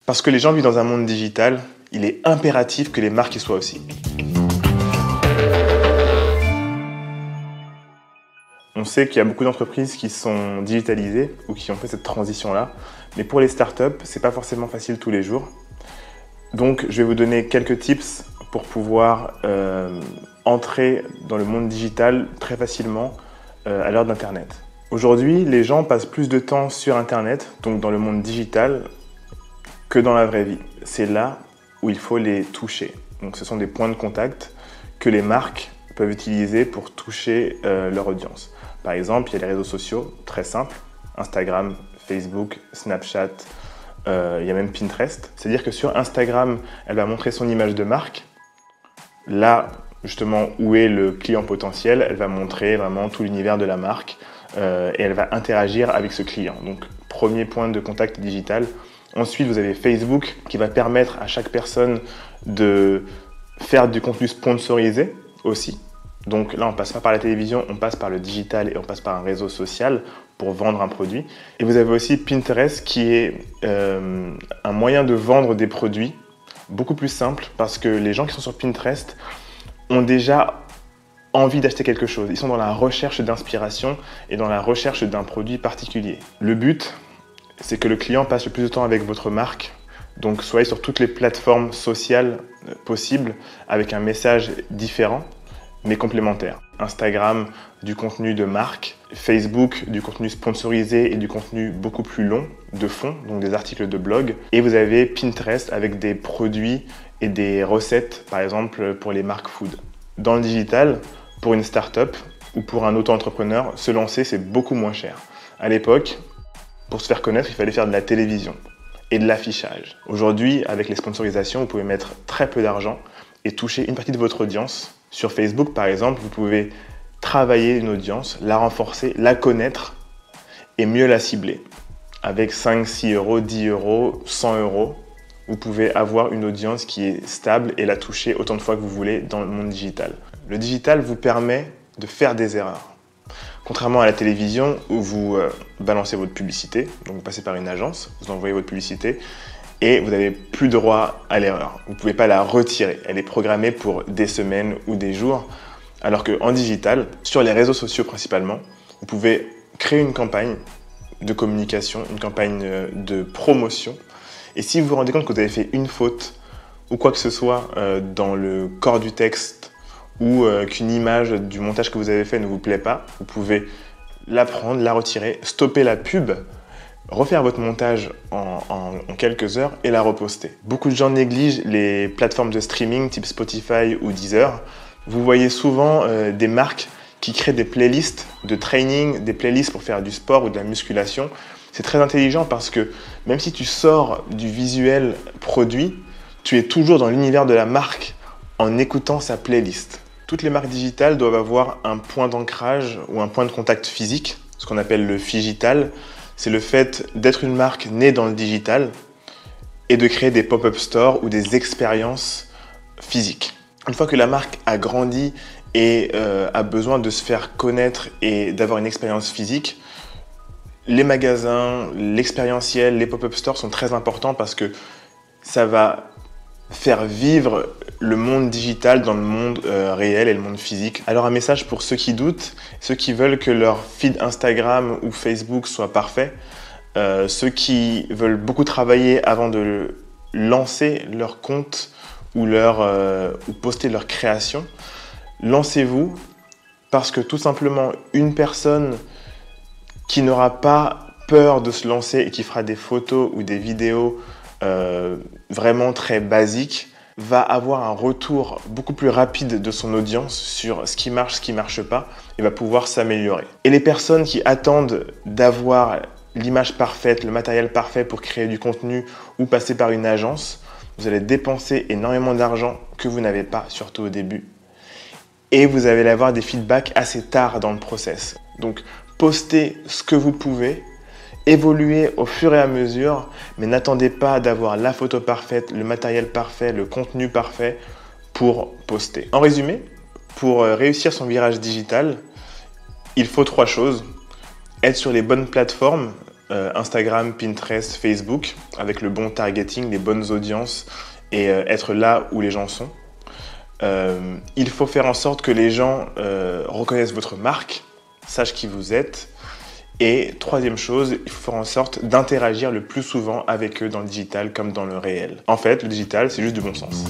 Parce que les gens vivent dans un monde digital, il est impératif que les marques y soient aussi. On sait qu'il y a beaucoup d'entreprises qui sont digitalisées ou qui ont fait cette transition-là, mais pour les startups, c'est pas forcément facile tous les jours. Donc, je vais vous donner quelques tips pour pouvoir entrer dans le monde digital très facilement à l'heure d'Internet. Aujourd'hui, les gens passent plus de temps sur Internet, donc dans le monde digital, que dans la vraie vie. C'est là où il faut les toucher. Donc, ce sont des points de contact que les marques peuvent utiliser pour toucher leur audience. Par exemple, il y a les réseaux sociaux, très simples, Instagram, Facebook, Snapchat, il y a même Pinterest. C'est-à-dire que sur Instagram, elle va montrer son image de marque. Là, justement, où est le client potentiel, elle va montrer vraiment tout l'univers de la marque et elle va interagir avec ce client. Donc, premier point de contact digital. Ensuite, vous avez Facebook qui va permettre à chaque personne de faire du contenu sponsorisé aussi. Donc là, on ne passe pas par la télévision, on passe par le digital et on passe par un réseau social pour vendre un produit. Et vous avez aussi Pinterest qui est un moyen de vendre des produits beaucoup plus simple parce que les gens qui sont sur Pinterest ont déjà envie d'acheter quelque chose. Ils sont dans la recherche d'inspiration et dans la recherche d'un produit particulier. Le but, c'est que le client passe le plus de temps avec votre marque. Donc soyez sur toutes les plateformes sociales possibles avec un message différent mais complémentaires. Instagram, du contenu de marque, Facebook, du contenu sponsorisé et du contenu beaucoup plus long, de fond, donc des articles de blog. Et vous avez Pinterest avec des produits et des recettes, par exemple pour les marques food. Dans le digital, pour une start-up ou pour un auto-entrepreneur, se lancer, c'est beaucoup moins cher. À l'époque, pour se faire connaître, il fallait faire de la télévision et de l'affichage. Aujourd'hui, avec les sponsorisations, vous pouvez mettre très peu d'argent et toucher une partie de votre audience. Sur Facebook, par exemple, vous pouvez travailler une audience, la renforcer, la connaître et mieux la cibler. Avec 5, 6 euros, 10 euros, 100 euros, vous pouvez avoir une audience qui est stable et la toucher autant de fois que vous voulez dans le monde digital. Le digital vous permet de faire des erreurs. Contrairement à la télévision où vous balancez votre publicité, donc vous passez par une agence, vous envoyez votre publicité, et vous n'avez plus droit à l'erreur. Vous ne pouvez pas la retirer. Elle est programmée pour des semaines ou des jours. Alors qu'en digital, sur les réseaux sociaux principalement, vous pouvez créer une campagne de communication, une campagne de promotion. Et si vous vous rendez compte que vous avez fait une faute ou quoi que ce soit dans le corps du texte ou qu'une image du montage que vous avez fait ne vous plaît pas, vous pouvez la prendre, la retirer, stopper la pub, refaire votre montage en quelques heures et la reposter. Beaucoup de gens négligent les plateformes de streaming type Spotify ou Deezer. Vous voyez souvent des marques qui créent des playlists de training, des playlists pour faire du sport ou de la musculation. C'est très intelligent parce que même si tu sors du visuel produit, tu es toujours dans l'univers de la marque en écoutant sa playlist. Toutes les marques digitales doivent avoir un point d'ancrage ou un point de contact physique, ce qu'on appelle le phygital. C'est le fait d'être une marque née dans le digital et de créer des pop-up stores ou des expériences physiques. Une fois que la marque a grandi et a besoin de se faire connaître et d'avoir une expérience physique, les magasins, l'expérientiel, les pop-up stores sont très importants parce que ça va faire vivre le monde digital dans le monde réel et le monde physique. Alors un message pour ceux qui doutent, ceux qui veulent que leur feed Instagram ou Facebook soit parfait, ceux qui veulent beaucoup travailler avant de lancer leur compte ou poster leur création, lancez-vous parce que tout simplement une personne qui n'aura pas peur de se lancer et qui fera des photos ou des vidéos vraiment très basiques, va avoir un retour beaucoup plus rapide de son audience sur ce qui marche pas, et va pouvoir s'améliorer. Et les personnes qui attendent d'avoir l'image parfaite, le matériel parfait pour créer du contenu ou passer par une agence, vous allez dépenser énormément d'argent que vous n'avez pas, surtout au début. Et vous allez avoir des feedbacks assez tard dans le process. Donc, postez ce que vous pouvez, évoluez au fur et à mesure, mais n'attendez pas d'avoir la photo parfaite, le matériel parfait, le contenu parfait pour poster. En résumé, pour réussir son virage digital, il faut 3 choses. Être sur les bonnes plateformes, Instagram, Pinterest, Facebook, avec le bon targeting, les bonnes audiences et être là où les gens sont. Il faut faire en sorte que les gens reconnaissent votre marque, sachent qui vous êtes. Et troisième chose, il faut faire en sorte d'interagir le plus souvent avec eux dans le digital comme dans le réel. En fait, le digital, c'est juste du bon sens.